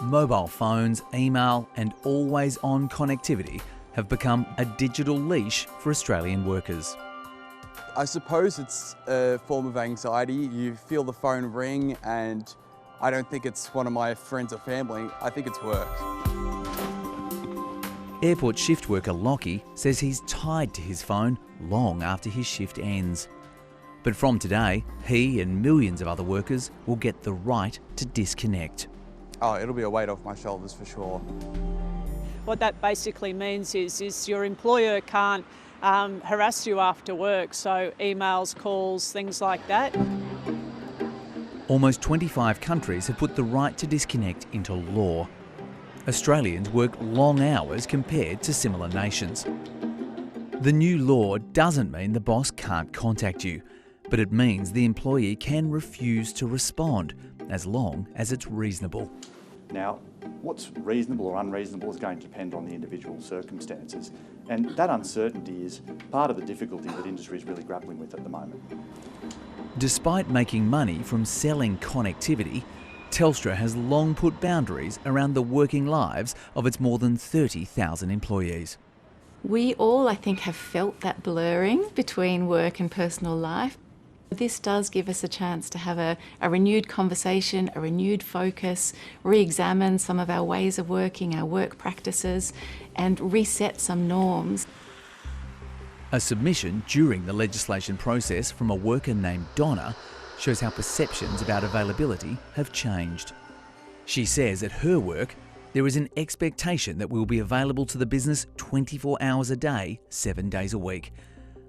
Mobile phones, email and always-on connectivity have become a digital leash for Australian workers. I suppose it's a form of anxiety. You feel the phone ring and I don't think it's one of my friends or family, I think it's work. Airport shift worker Lockie says he's tied to his phone long after his shift ends. But from today, he and millions of other workers will get the right to disconnect. Oh, it'll be a weight off my shoulders for sure. What that basically means is your employer can't harass you after work, so emails, calls, things like that. Almost 25 countries have put the right to disconnect into law. Australians work long hours compared to similar nations. The new law doesn't mean the boss can't contact you, but it means the employee can refuse to respond as long as it's reasonable. Now, what's reasonable or unreasonable is going to depend on the individual circumstances, and that uncertainty is part of the difficulty that industry is really grappling with at the moment. Despite making money from selling connectivity, Telstra has long put boundaries around the working lives of its more than 30,000 employees. We all, I think, have felt that blurring between work and personal life. This does give us a chance to have a renewed conversation, a renewed focus, re-examine some of our ways of working, our work practices, and reset some norms. A submission during the legislation process from a worker named Donna shows how perceptions about availability have changed. She says at her work, there is an expectation that we'll be available to the business 24 hours a day, 7 days a week.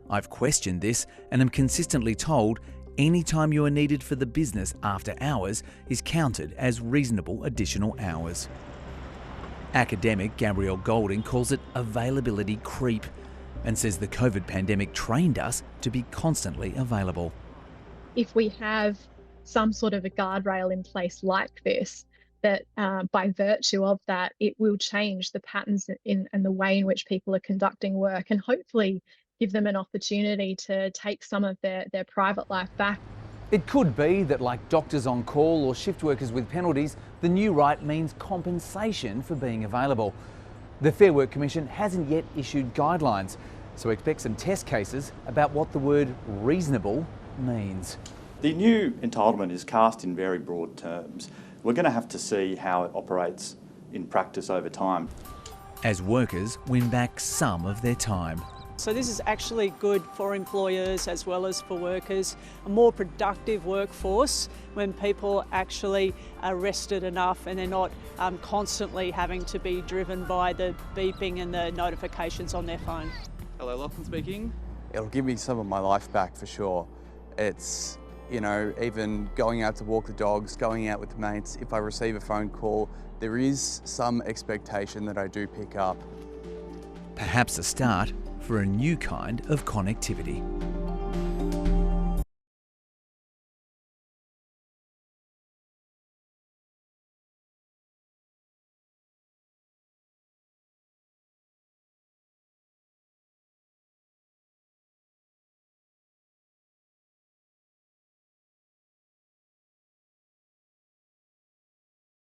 I've questioned this and am consistently told any time you are needed for the business after hours is counted as reasonable additional hours. Academic Gabrielle Golding calls it availability creep and says the COVID pandemic trained us to be constantly available. If we have some sort of a guardrail in place like this, that by virtue of that, it will change the patterns and the way in which people are conducting work and hopefully give them an opportunity to take some of their private life back. It could be that, like doctors on call or shift workers with penalties, the new right means compensation for being available. The Fair Work Commission hasn't yet issued guidelines, so expect some test cases about what the word reasonable means. The new entitlement is cast in very broad terms. We're going to have to see how it operates in practice over time. As workers win back some of their time. So this is actually good for employers as well as for workers, a more productive workforce when people actually are rested enough and they're not constantly having to be driven by the beeping and the notifications on their phone. Hello, Lachlan speaking. It'll give me some of my life back for sure. It's, even going out to walk the dogs, going out with mates, if I receive a phone call, there is some expectation that I do pick up. Perhaps a start for a new kind of connectivity.